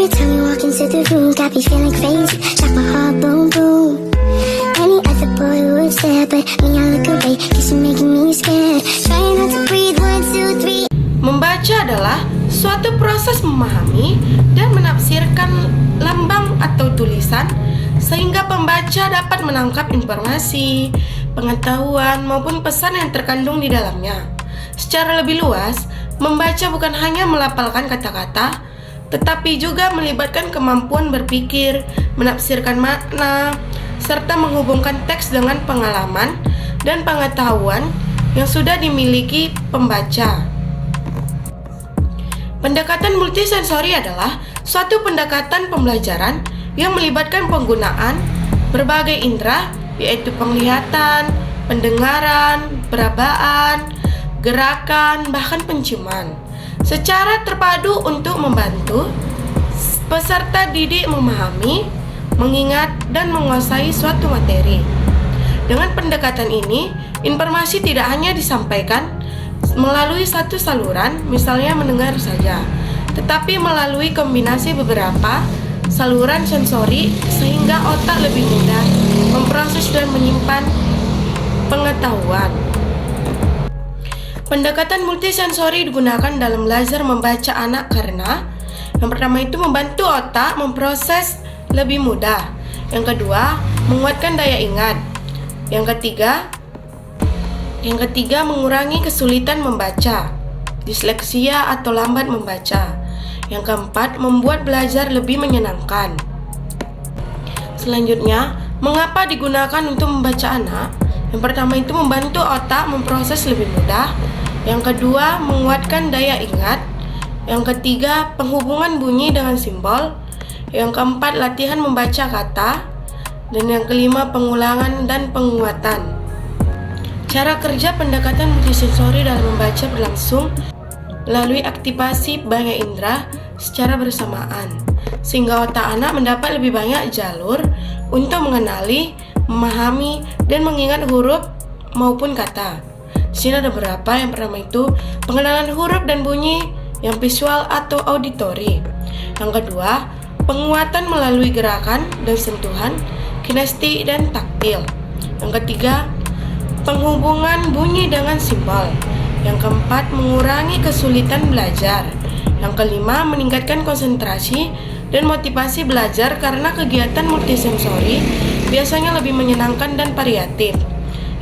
Every time you walk into the room, got me feeling crazy, like my heart boom boom. Any other boy would stare, but me I look away, cause you're making me scared. Trying not to breathe, 1, 2, 3. Membaca adalah suatu proses memahami dan menafsirkan lambang atau tulisan sehingga pembaca dapat menangkap informasi, pengetahuan maupun pesan yang terkandung di dalamnya. Secara lebih luas, membaca bukan hanya melafalkan kata-kata, tetapi juga melibatkan kemampuan berpikir, menafsirkan makna, serta menghubungkan teks dengan pengalaman dan pengetahuan yang sudah dimiliki pembaca. Pendekatan multisensori adalah suatu pendekatan pembelajaran yang melibatkan penggunaan berbagai indera, yaitu penglihatan, pendengaran, perabaan, gerakan, bahkan penciuman, secara terpadu untuk membantu peserta didik memahami, mengingat, dan menguasai suatu materi. Dengan pendekatan ini, informasi tidak hanya disampaikan melalui satu saluran, misalnya mendengar saja, tetapi melalui kombinasi beberapa saluran sensori sehingga otak lebih mudah memproses dan menyimpan pengetahuan. Pendekatan multisensori digunakan dalam belajar membaca anak karena yang pertama itu membantu otak memproses lebih mudah. Yang kedua, menguatkan daya ingat. Yang ketiga, mengurangi kesulitan membaca, disleksia atau lambat membaca. Yang keempat, membuat belajar lebih menyenangkan. Selanjutnya, mengapa digunakan untuk membaca anak? Yang pertama itu membantu otak memproses lebih mudah. Yang kedua, menguatkan daya ingat. Yang ketiga, penghubungan bunyi dengan simbol. Yang keempat, latihan membaca kata. Dan yang kelima, pengulangan dan penguatan. Cara kerja pendekatan multisensori dalam membaca berlangsung melalui aktivasi banyak indera secara bersamaan, sehingga otak anak mendapat lebih banyak jalur untuk mengenali, memahami, dan mengingat huruf maupun kata. Di sini ada beberapa. Yang pertama itu pengenalan huruf dan bunyi yang visual atau auditori. Yang kedua, penguatan melalui gerakan dan sentuhan, kinestetik dan taktil. Yang ketiga, penghubungan bunyi dengan simbol. Yang keempat, mengurangi kesulitan belajar. Yang kelima, meningkatkan konsentrasi dan motivasi belajar karena kegiatan multisensori biasanya lebih menyenangkan dan variatif.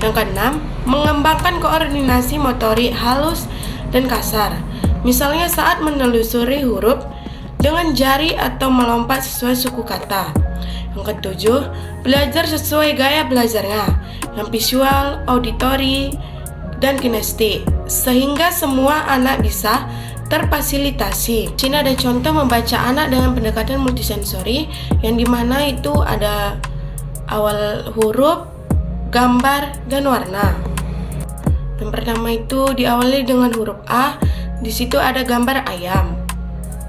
Yang keenam, mengembangkan koordinasi motorik halus dan kasar. Misalnya saat menelusuri huruf dengan jari atau melompat sesuai suku kata. Yang ketujuh, belajar sesuai gaya belajarnya, yang visual, auditori, dan kinestetik, sehingga semua anak bisa terfasilitasi. Sini ada contoh membaca anak dengan pendekatan multisensori, yang dimana itu ada awal huruf, gambar, dan warna. Yang pertama itu diawali dengan huruf A, di situ ada gambar ayam.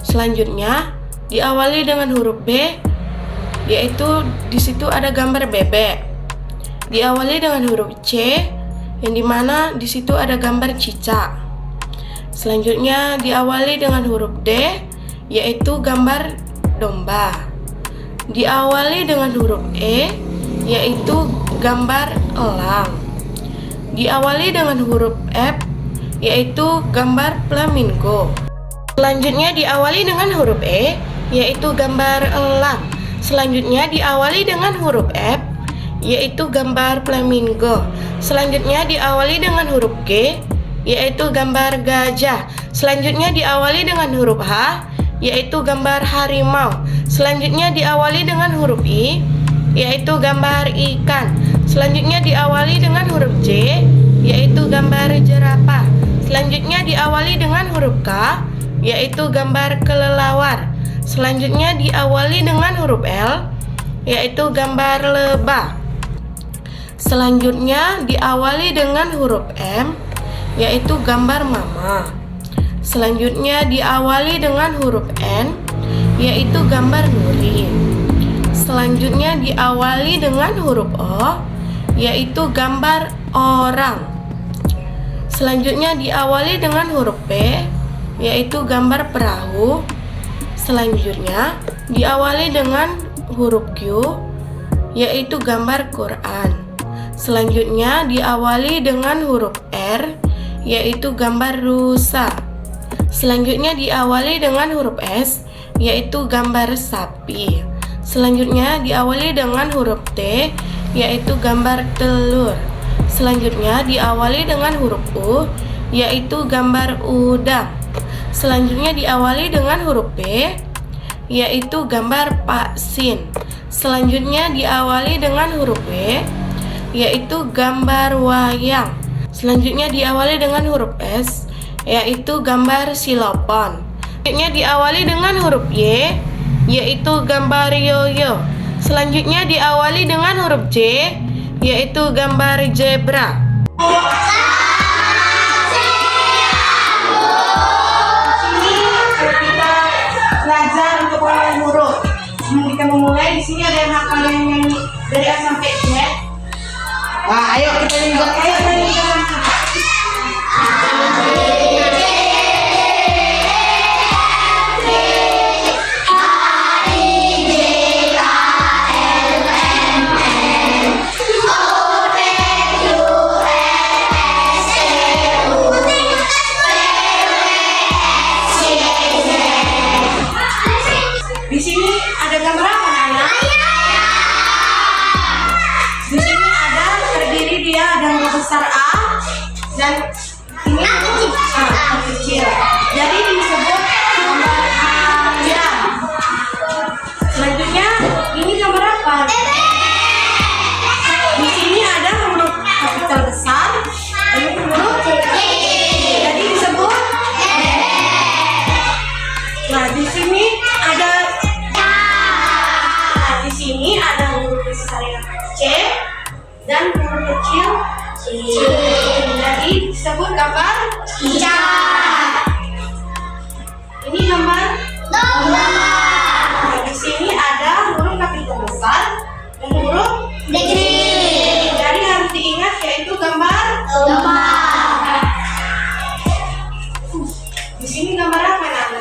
Selanjutnya diawali dengan huruf B, yaitu di situ ada gambar bebek. Diawali dengan huruf C, yang dimana di situ ada gambar cicak. Selanjutnya diawali dengan huruf D, yaitu gambar domba. Diawali dengan huruf E, yaitu gambar elang. Diawali dengan huruf F, yaitu gambar flamingo. Selanjutnya diawali dengan huruf E, yaitu gambar elang. Selanjutnya diawali dengan huruf F, yaitu gambar flamingo. Selanjutnya diawali dengan huruf G, yaitu gambar gajah. Selanjutnya diawali dengan huruf H, yaitu gambar harimau. Selanjutnya diawali dengan huruf I, yaitu gambar ikan. Selanjutnya diawali dengan huruf J, yaitu gambar jerapah. Selanjutnya diawali dengan huruf K, yaitu gambar kelelawar. Selanjutnya diawali dengan huruf L, yaitu gambar lebah. Selanjutnya diawali dengan huruf M, yaitu gambar mama. Selanjutnya diawali dengan huruf N, yaitu gambar Nuri. Selanjutnya diawali dengan huruf O, yaitu gambar orang. Selanjutnya diawali dengan huruf P, yaitu gambar perahu. Selanjutnya diawali dengan huruf Q, yaitu gambar Quran. Selanjutnya diawali dengan huruf R, yaitu gambar rusa. Selanjutnya diawali dengan huruf S, yaitu gambar sapi. Selanjutnya diawali dengan huruf T, yaitu gambar telur. Selanjutnya diawali dengan huruf U, yaitu gambar udang. Selanjutnya diawali dengan huruf P, yaitu gambar vaksin. Selanjutnya diawali dengan huruf W, yaitu gambar wayang. Selanjutnya diawali dengan huruf S, yaitu gambar silopon. Selanjutnya diawali dengan huruf Y, yaitu gambar yoyo. Selanjutnya diawali dengan huruf J, yaitu gambar zebra. Belajar untuk mengenal huruf. Sebelum kita memulai, di sini ada yang hafal yang nyanyi dari A sampai Z. Nah, ayo kita nyanyi. Di sini ada gambar apa, anak? Di sini ada terdiri dia ada huruf besar A dan ini kecil. Jadi disebut gambar ayam. Selanjutnya ini gambar apa? Di sini ada huruf kapital besar dan huruf jadi disebut. Nah, di sini ada ini ada huruf besar yang C dan huruf kecil C. Jadi disebut gambar cicak. Ini gambar domba. Di sini ada huruf kapital besar dan huruf kecil. Jadi harus diingat yaitu gambar domba. Di sini gambar apa, Nana?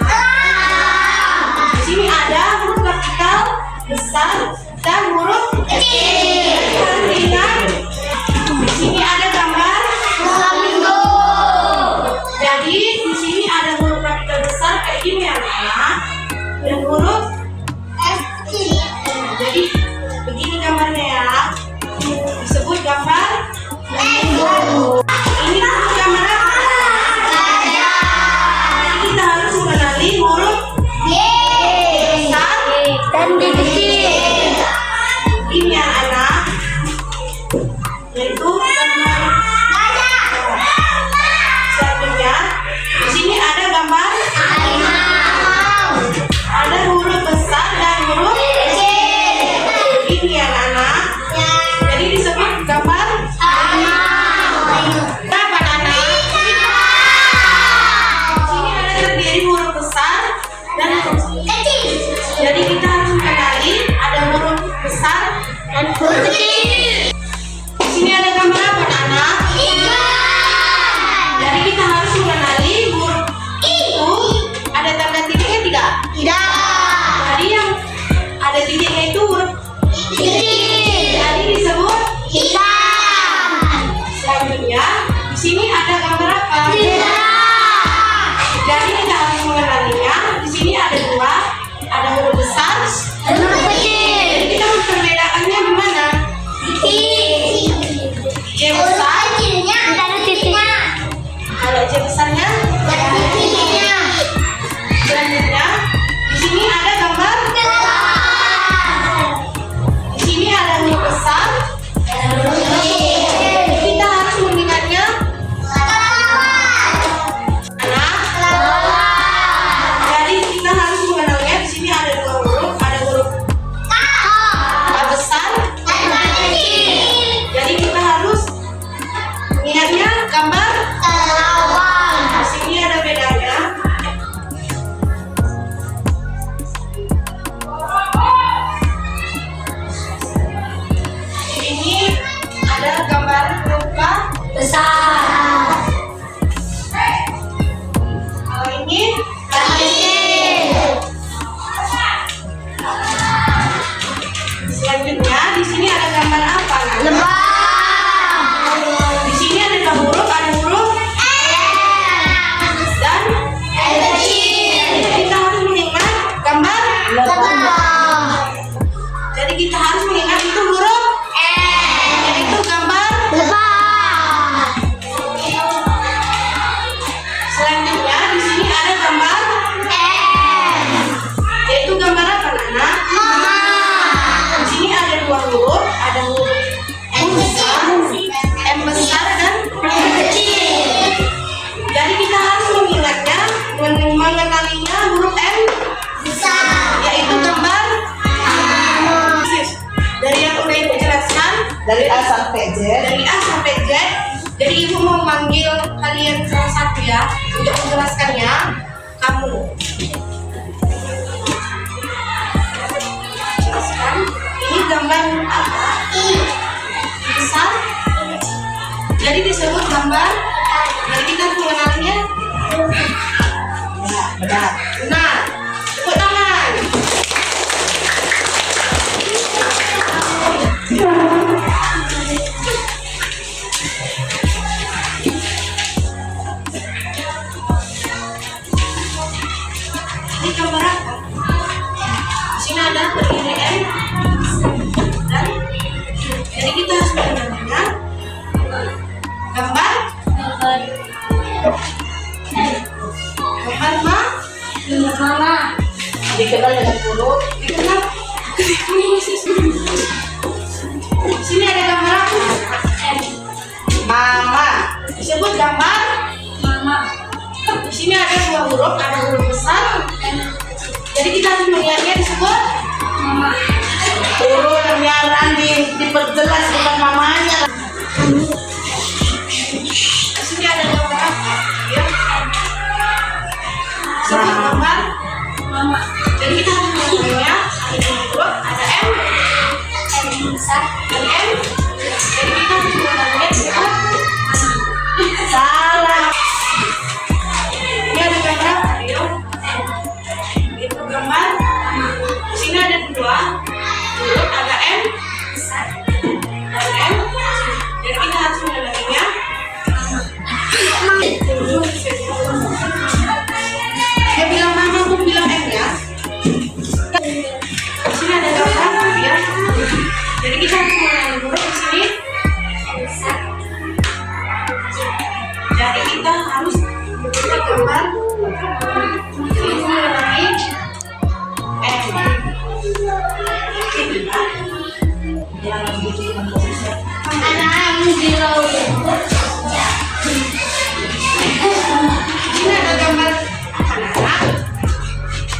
Di sini ada huruf kapital besar dan huruf kecil. Ingat, di sini ada gambar flamingo. Jadi di sini ada huruf kapital besar kayak gini ya, anak, dan huruf kecil. Jadi begini gambarnya ya. Disebut gambar flamingo. Ini gambar apa? Jadi kita harus mengenali huruf besar dan kecil. Ini anak, yaitu gambar selanjutnya. Di sini ada gambar ada huruf besar dan huruf kecil. Ini anak, jadi disebut gambar berapa, anak? Di sini ada terdiri huruf besar dan huruf kecil. Jadi kita harus mengenali ada huruf besar dan huruf kecil. Di sini ada gambar apa, anak? Jadi kita harus mengenali huruf itu ada tanda titiknya tidak? Tidak. Jadi yang ada titiknya itu huruf kecil. Jadi disebut hitam. Selanjutnya di sini ada gambar apa? Jadi kita harus mengenalinya. Di sini ada dua. Ada huruf besar dan huruf kecil. Kita memperbedakannya di mana? Di sampai Z. Dari A sampai Z. Jadi ibu mau manggil kalian salah satu ya untuk menjelaskannya. Kamu jelaskan. Ini gambar apa? Besar. Jadi disebut gambar. Jadi kita mengenalnya. Benar. Benar. Tepuk tangan. Ini gambar apa? Di sini ada berdiri M dan jadi kita harus mengenalnya. Gambar ma. Mama. Dikenal dengan huruf. Dikenal. Di sini ada gambar apa? Mama. Disebut gambar mama. Di sini ada dua huruf, ada huruf besar. Jadi kita harus melihatnya disebut mama. Huruf yang diperjelas bukan mamanya. Di sini ada gambar apa? Ya. Disebut gambar mama. Jadi kita harus melihatnya. Ada huruf, ada M. M besar. Dan M. Jadi kita harus melihatnya disebut salah. Ini ada gambar apa? Ayo. Itu gambar. Di sini ada dua huruf, ada M dan M. Jadi kita harus mengenalinya. Dia bilang mama, aku bilang M ya. Di sini ada gambar ya. Jadi kita harus mengenali huruf di sini. Jadi kita harus membuat gambar ini mengenai M. Ini ada gambar anak-anak.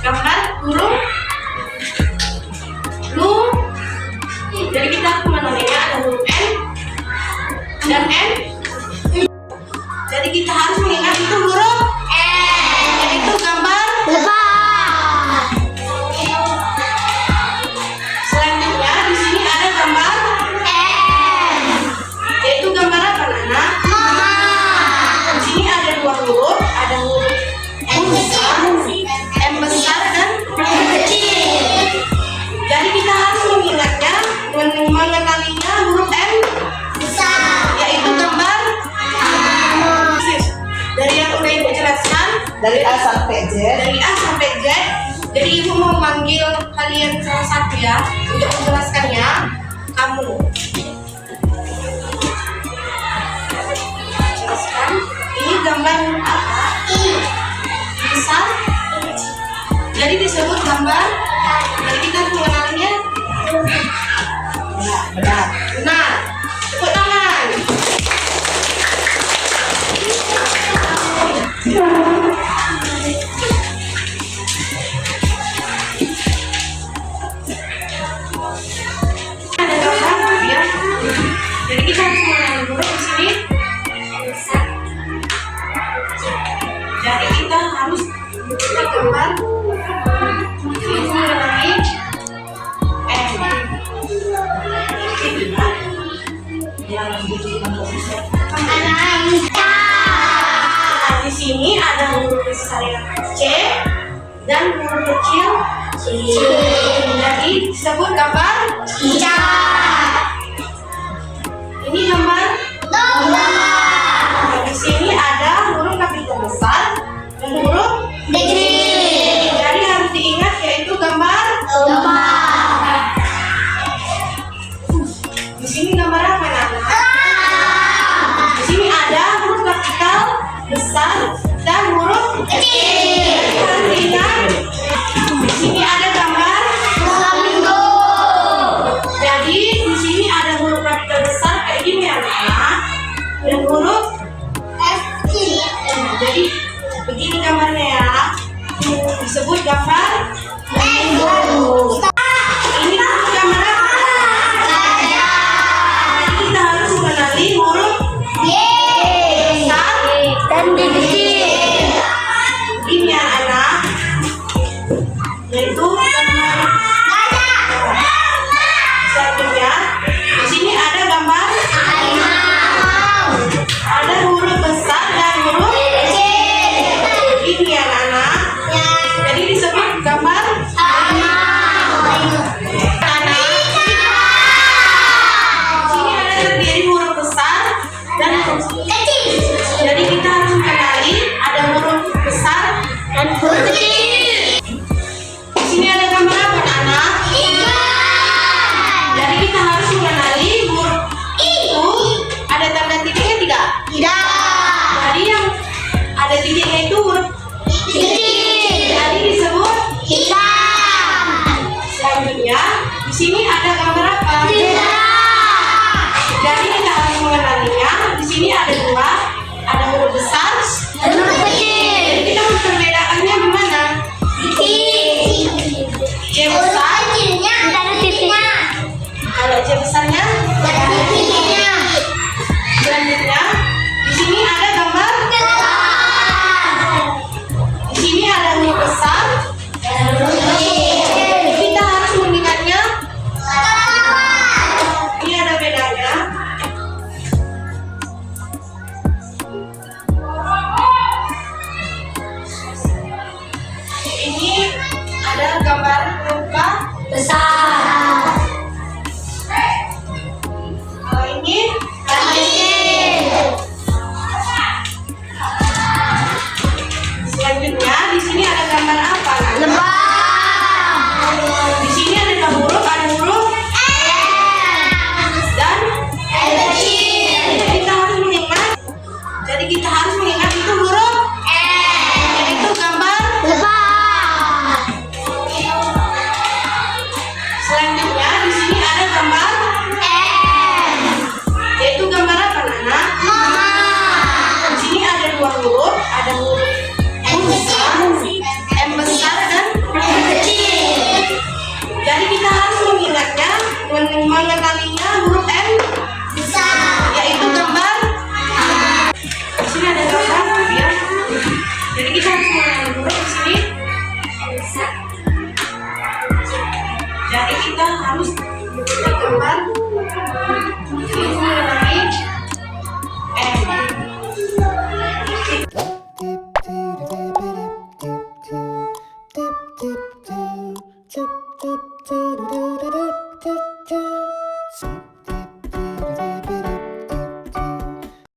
Gambar huruf lu. Jadi kita mengenalinya ada huruf N dan N. Jadi kita harus mengingat itu huruf N. Yaitu gambar lebah. Selanjutnya di sini ada gambar M. Yaitu gambar apa, Nana? Mama. Di sini ada dua huruf, ada huruf M besar dan M kecil. Jadi kita harus mengingatnya, mengenalinya huruf M besar, yaitu gambar dari yang udah ibu jelaskan. Dari A sampai Z. Dari A sampai Z. Jadi ibu mau manggil kalian salah satu ya untuk menjelaskannya. Kamu jelaskan. Ini gambar apa? Besar. Jadi disebut gambar. Jadi kita harus mengenalnya. Benar. Benar. Tepuk tangan. Ada gambar ya. Jadi kita harus mengenali huruf di sini. Jadi kita harus membuat gambar ini mengenai M. Di sini ada huruf besar yang C dan huruf kecil C. Jadi disebut gambar C. Ini gambar domba. Di sini ada huruf kapital besar dan huruf kecil. Jadi harus diingat yaitu gambar domba. Di sini gambar apa, Nana? Di sini ada huruf kapital besar dan huruf kecil. Ingat. Di sini ada gambar flamingo. Jadi di sini ada huruf kapital besar kayak gini ya. Sama-sama.